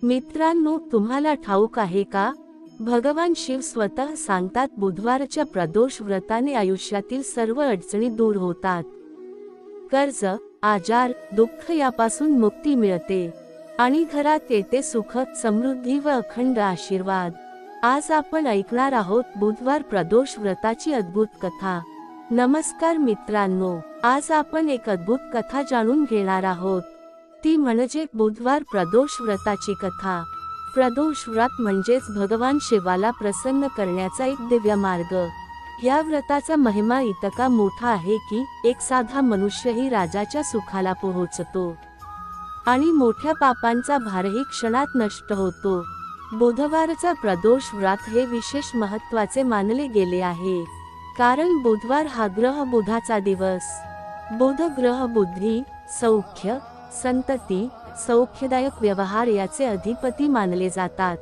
मित्रांनो, तुम्हाला ठाऊक आहे का, भगवान शिव स्वतः सांगतात बुधवारच्या प्रदोष व्रताने आयुष्यातील सर्व अडचणी दूर होतात. कर्ज, आजार, दुःख यापासून मुक्ती मिळते आणि घरात येते सुख, समृद्धी व अखंड आशीर्वाद. आज आपण ऐकणार आहोत बुधवार प्रदोष व्रताची अद्भुत कथा. नमस्कार मित्रांनो, आज आपण एक अद्भुत कथा जाणून घेणार आहोत. ती म्हणजे बुधवार प्रदोष व्रताची कथा. प्रदोष व्रत म्हणजेच भगवान शिवाला प्रसन्न करण्याचा एक दिव्य मार्ग. या व्रताचा महिमा इतका मोठा आहे की एक साधा मनुष्यही राजाच्या सुखाला पोहोचतो आणि मोठ्या पापांचा भारही क्षणात नष्ट होतो. बुधवारचा प्रदोष व्रत हे विशेष महत्त्वाचे मानले गेले आहे, कारण बुधवार हा ग्रह बुधाचा दिवस. बुध ग्रह बुद्धी, सौख्य, संतती, सौख्यदायक व्यवहार याचे अधिपती मानले जातात.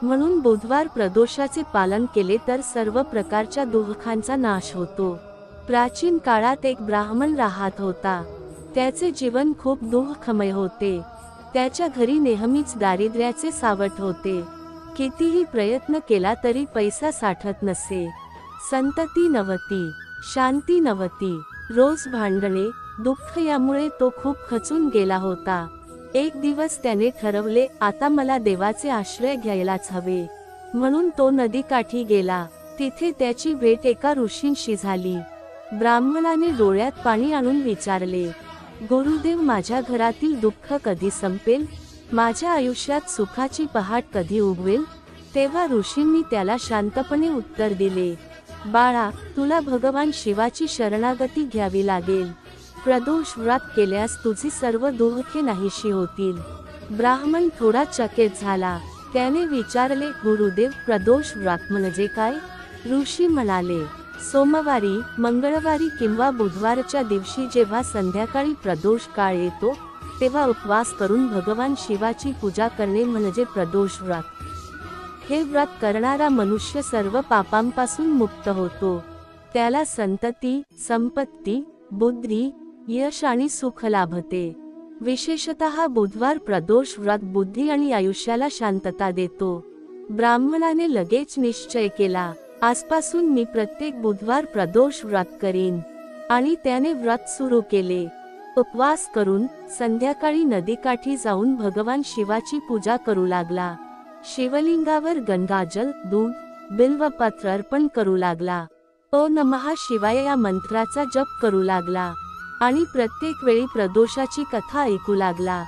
म्हणून बुधवार प्रदोषाचे पालन केले तर सर्व प्रकारच्या दुःखांचा नाश होतो. प्राचीन काळात एक ब्राह्मण राहत होता. त्याचे जीवन खूप दुःखमय होते. त्याच्या घरी नेहमीच दारिद्र्याचे सावट होते. कितीही प्रयत्न केला तरी पैसा साठत नसे. संतती नव्हती, शांती नव्हती. रोज भांडणे, दुःख यामुळे तो खूप खचून गेला होता. एक दिवस त्याने ठरवले, आता मला देवाचे आश्रय घ्यायलाच हवे. म्हणून तो नदीकाठी गेला. तिथे त्याची भेट एका ऋषींशी झाली. ब्राह्मणाने डोळ्यात पाणी आणून विचारले, गुरुदेव, माझ्या घरातील दुःख कधी संपेल? माझ्या आयुष्यात सुखाची पहाट कधी उगवेल? तेव्हा ऋषींनी त्याला शांतपणे उत्तर दिले, बाळा, तुला भगवान शिवाची शरणागती घ्यावी लागेल. प्रदोष व्रत केल्यास तुझी सर्व दुःखे नाहीशी होतील. ब्राह्मण थोडा चकित झाला. त्याने विचारले, गुरुदेव, प्रदोष व्रत म्हणजे काय? ऋषी म्हणाले, सोमवारी, मंगळवारी किंवा बुधवारच्या दिवशी जेव्हा संध्याकाळी प्रदोष काळ येतो तेव्हा उपवास करून भगवान शिवाची पूजा करणे म्हणजे प्रदोष व्रत. हे व्रत करणारा मनुष्य सर्व पापांपासून मुक्त होतो. त्याला संतती, संपत्ती, बुद्धी, यश आणि सुख लाभते. विशेषतः बुधवार प्रदोष व्रत बुद्धी आणि आयुष्याला शांतता देतो. ब्राह्मणाने लगेच निश्चय केला, आजपासून मी प्रत्येक बुधवार प्रदोष व्रत करीन. आणि त्याने व्रत सुरू केले. उपवास करून संध्याकाळी नदीकाठी जाऊन भगवान शिवाची पूजा करू लागला. शिवलिंगावर गंगाजल, दूध, बिल्वपत्र अर्पण करू लागला. ओम नमः शिवाय या मंत्राचा जप करू लागला आणि प्रत्येक वेळी प्रदोषाची कथा ऐकू लागला.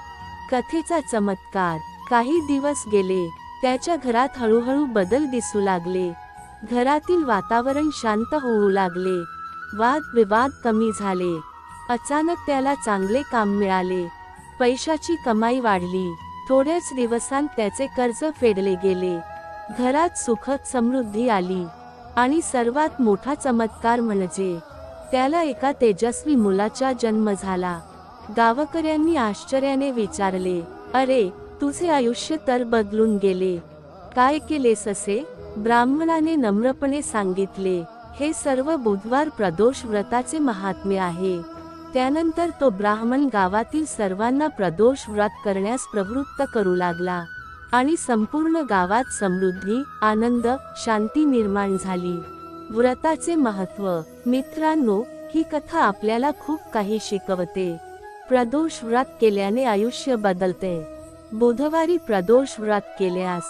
कथेचा चमत्कार. काही दिवस गेले. त्याच्या घरात हळूहळू बदल दिसू लागले. घरातील वातावरण शांत होऊ लागले. वाद विवाद कमी झाले. अचानक त्याला चांगले काम मिळाले. पैशाची कमाई वाढली. थोड्याच दिवसांत त्याचे कर्ज फेडले गेले. घरात सुख समृद्धी आली. आणि सर्वात मोठा चमत्कार म्हणजे त्याला एका तेजस्वी मुलाचा जन्म झाला. गावकऱ्यांनी आश्चर्याने विचारले, अरे, तुझे आयुष्य तर बदलून गेले. काय केलेस असे? ब्राह्मणाने नम्रपणे सांगितले, हे सर्व बुधवार प्रदोष व्रताचे महात्म्य आहे. त्यानंतर तो ब्राह्मण गावातील सर्वांना प्रदोष व्रत करण्यास प्रवृत्त करू लागला आणि संपूर्ण गावात समृद्धी, आनंद, शांती निर्माण झाली. व्रताचे महत्त्व. मित्रांनो, ही कथा आपल्याला खूप काही शिकवते. प्रदोष व्रत केल्याने आयुष्य बदलते. बुधवारी प्रदोष व्रत केल्यास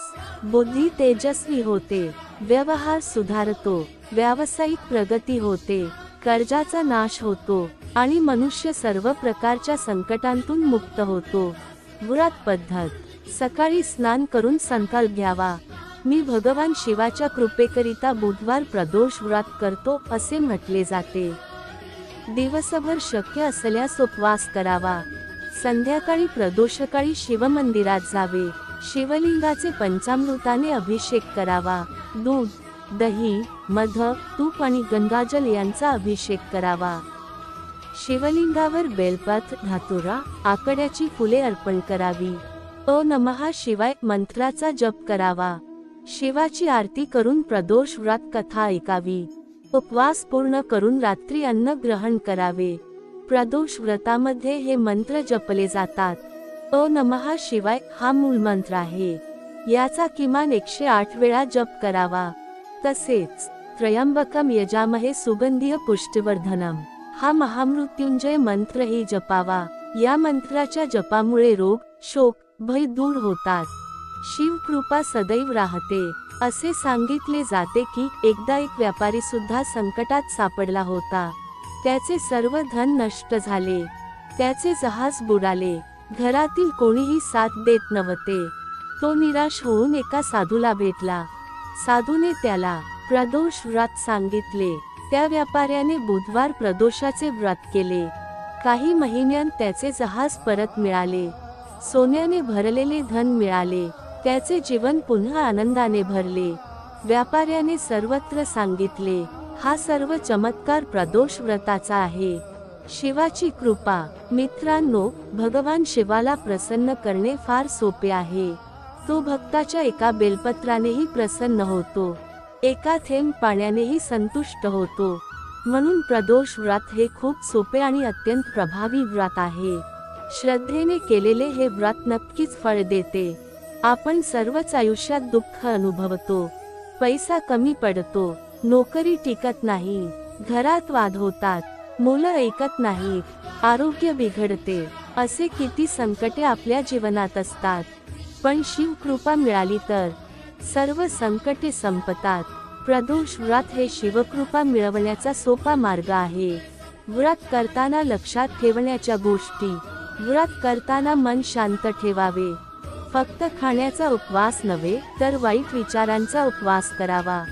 बुद्धी तेजस्वी होते, व्यवहार सुधारतो, व्यावसायिक प्रगती होते, कर्जाचा नाश होतो आणि मनुष्य सर्व प्रकारच्या संकटांतून मुक्त होतो. व्रत पद्धत. सकाळी स्नान करून संकल्प घ्यावा, मी भगवान शिवाच्या कृपेकरिता बुधवार प्रदोष व्रत करतो असे म्हटले जाते. दिवसभर शक्य असल्यास उपवास करावा. संध्याकाळी प्रदोषकाळी शिवमंदिरात जावे. शिवलिंगाचे पंचामृताने अभिषेक करावा. दूध, दही, मध, तूप आणि गंगाजल यांचा अभिषेक करावा. शिवलिंगावर बेलपत्र, धतुरा, आकड्याची फुले अर्पण करावी. ओम नमः शिवाय मंत्राचा जप करावा. शिवाची आरती करून प्रदोष व्रत कथा ऐकावी. उपवास पूर्ण करून रात्री अन्न ग्रहण करावे. प्रदोष व्रतामध्ये हे मंत्र जपले जातात. ओ नमः शिवाय हा मूळ मंत्र आहे. याचा किमान 108 वेळा जप करावा. तसेच त्र्यंबकम यजामहे सुगंधीय पुष्टिवर्धनम हा महामृत्युंजय मंत्रही जपावा. या मंत्राच्या जपामुळे रोग, शोक, भय दूर होतात. शिवकृपा सदैव राहते. असे सांगितले जाते की एकदा एक व्यापारी सुद्धा संकटात सापडला होता. त्याचे सर्व धन नष्ट झाले. त्याचे जहाज बुडाले. घरातील कोणीही साथ देत नव्हते. तो निराश होऊन एका साधूला भेटला. साधूने त्याला प्रदोष व्रत सांगितले. त्या व्यापाऱ्याने बुधवार प्रदोषाचे व्रत केले. काही महिन्यांत त्याचे जहाज परत मिळाले. सोन्याने भरलेले धन मिळाले. त्याचे जीवन पुन्हा आनंदाने भरले. व्यापाऱ्याने सर्वत्र सांगितले, हा सर्व चमत्कार प्रदोष व्रताचा आहे. शिवाची कृपा. मित्रांनो, भगवान शिवाला प्रसन्न करणे फार सोपे आहे. तो भक्ताच्या एका बेलपत्रानेही प्रसन्न होतो. एका थेंब पाण्यानेही संतुष्ट होतो. म्हणून प्रदोष व्रत हे खूप सोपे आणि अत्यंत प्रभावी व्रत आहे. श्रद्धेने केलेले हे व्रत नक्कीच फळ देते. आपण सर्वच आयुष्यात दुःख अनुभवतो. पैसा कमी पडतो. नोकरी टिकत नाही. घरात वाद होतात. मुलं ऐकत नाहीत. आरोग्य बिघडते. असे किती संकटे आपल्या जीवनात असतात. पण शिवकृपा मिळाली तर सर्व संकटे संपतात. प्रदोष व्रत हे शिवकृपा मिळवण्याचा सोपा मार्ग आहे. व्रत करताना लक्षात ठेवण्याच्या गोष्टी. व्रत करताना मन शांत ठेवावे. फक्त खाण्याचा उपवास नव्हे तर वाईट विचारांचा उपवास करावा.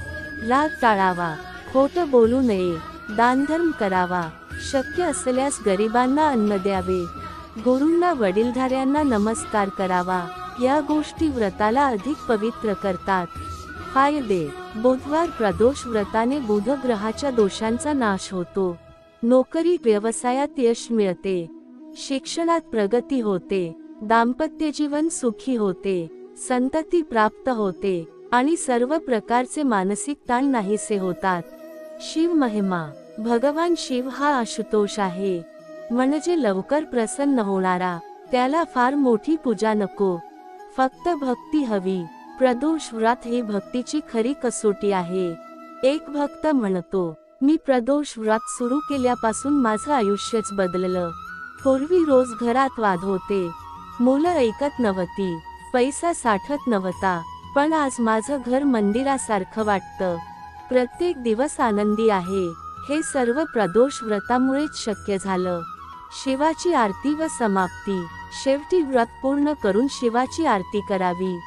राग टाळावा. खोटं बोलू नये. दानधर्म करावा. शक्य असल्यास गरिबांना अन्न द्यावे. गुरूंना, वडीलधाऱ्यांना नमस्कार करावा. या गोष्टी व्रताला अधिक पवित्र करतात. फायदे. बुधवार प्रदोष व्रताने बुध ग्रहाच्या दोषांचा नाश होतो. नोकरी व्यवसायात यश मिळते. शिक्षणात प्रगती होते. दाम्पत्य जीवन सुखी होते. संतती प्राप्त होते आणि सर्व प्रकारचे मानसिक ताण नाहीसे होतात. शिव महिमा. भगवान शिव हा आशुतोष आहे, म्हणजे लवकर प्रसन्न होणारा. त्याला फार मोठी पूजा नको, फक्त भक्ती हवी. प्रदोष व्रत ही भक्तीची खरी कसोटी आहे. एक भक्त म्हणतो, मी प्रदोष व्रत सुरू केल्यापासून माझं आयुष्यच बदललं. पूर्वी रोज घरात वाद होते. मुलं ऐकत नव्हती. पैसा साठत नव्हता. पण आज माझं घर मंदिरासारखं वाटतं. प्रत्येक दिवस आनंदी आहे. हे सर्व प्रदोष व्रतामुळेच शक्य झालं. शिवाची आरती व समाप्ती. शेवटी व्रत पूर्ण करून शिवाची आरती करावी.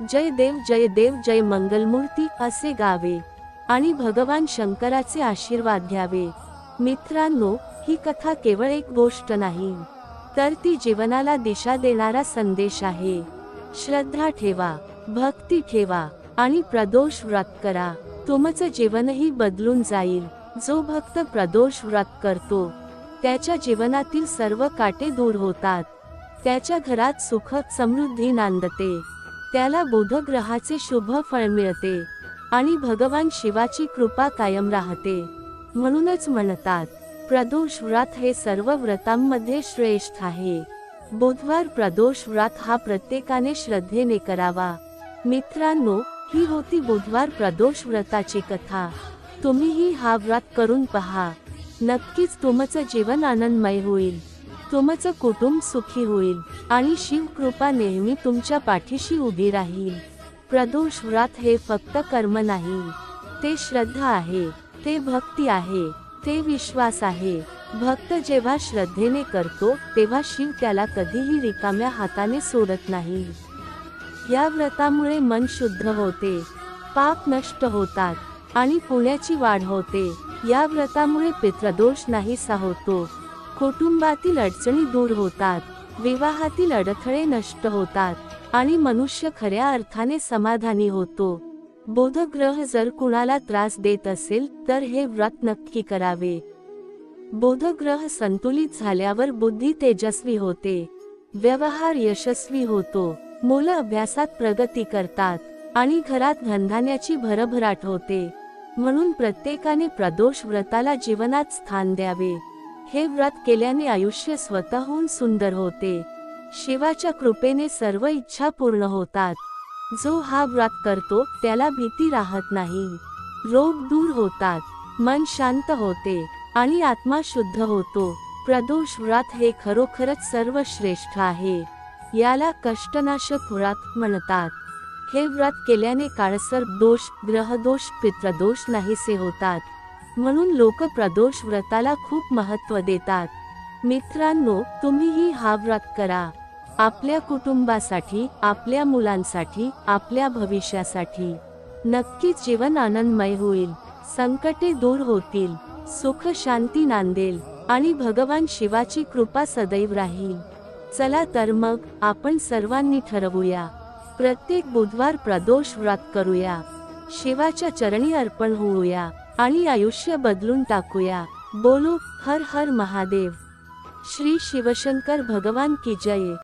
जय देव जय देव जय मंगलमूर्ती असे गावे आणि भगवान शंकराचे आशीर्वाद घ्यावे. मित्रांनो, ही कथा केवळ एक गोष्ट नाही, तर ती जीवनाला दिशा देणारा संदेश आहे. श्रद्धा ठेवा, भक्ती ठेवा आणि प्रदोष व्रत करा. तुमचं जीवनही बदलून जाईल. जो भक्त प्रदोष व्रत करतो त्याच्या जीवनातील सर्व काटे दूर होतात. त्याच्या घरात सुख समृद्धी नांदते. त्याला बुध ग्रहाचे शुभ फळ मिळते आणि भगवान शिवाची कृपा कायम राहते. म्हणूनच म्हणतात, प्रदोष व्रत हे सर्व व्रतांमध्ये श्रेष्ठ आहे. बुधवार प्रदोष व्रत हा प्रत्येकाने श्रद्धेने करावा. मित्रांनो, ही होती बुधवार प्रदोष व्रताची कथा. तुम्हीही हा व्रत करून पहा. नक्कीच तुमचं जीवन आनंदमय होईल. तुमचं कुटुंब सुखी होईल आणि शिव कृपा नेहमी तुमच्या पाठीशी उभी राहील. प्रदोष व्रत हे फक्त कर्म नाही, ते श्रद्धा आहे, ते भक्ती आहे, ते विश्वास आहे. भक्त जेव्हा श्रद्धेने करतो तेव्हा शिव त्याला कधीही रिकाम्या हाताने सोडत नाही. या व्रतामुळे मन शुद्ध होते, पाप नष्ट होतात आणि पुण्याची वाढ होते. या व्रतामुळे पितृदोष नाहीसा होतो. कुटुंबातील अडचणी दूर होतात. विवाहातील अडथळे नष्ट होतात आणि मनुष्य खऱ्या अर्थाने समाधानी होतो. बुध ग्रह जर कुणाला त्रास देत असेल तर हे व्रत नक्की करावे. बुध ग्रह संतुलित झाल्यावर बुद्धी तेजस्वी होते. व्यवहार यशस्वी होतो. मुलं अभ्यासात प्रगती करतात आणि घरात धनधान्याची भरभराट होते. म्हणून प्रत्येकाने प्रदोष व्रताला जीवनात स्थान द्यावे. हे व्रत केल्याने आयुष्य स्वतःहून सुंदर होते. शिवाच्या कृपेने सर्व इच्छा पूर्ण होतात. जो हा व्रत करतो त्याला भीती राहत नाही, रोग दूर होतात, मन शांत होते आणि आत्मा शुद्ध होतो. प्रदोष व्रत हे खरोखरच सर्वश्रेष्ठ आहे. याला कष्टनाशक व्रत म्हणतात. हे व्रत केल्याने काळसर्प दोष, ग्रहदोष, पितृदोष नाहीसे होतात. म्हणून लोक प्रदोष व्रताला खूप महत्त्व देतात. मित्रांनो, तुम्हीही हा व्रत करा. आपल्या कुटुंबासाठी, आपल्या मुलांसाठी, आपल्या भविष्यासाठी. नक्कीच जीवन आनंदमय होईल, संकटे दूर होतील, सुख शांती नांदेल आणि भगवान शिवाची कृपा सदैव राहील. चला तर मग आपण सर्वांनी ठरवूया, प्रत्येक बुधवार प्रदोष व्रत करूया, शिवाच्या चरणी अर्पण होऊया आणि आयुष्य बदलून टाकूया. बोलो हर हर महादेव. श्री शिवशंकर भगवान की जय.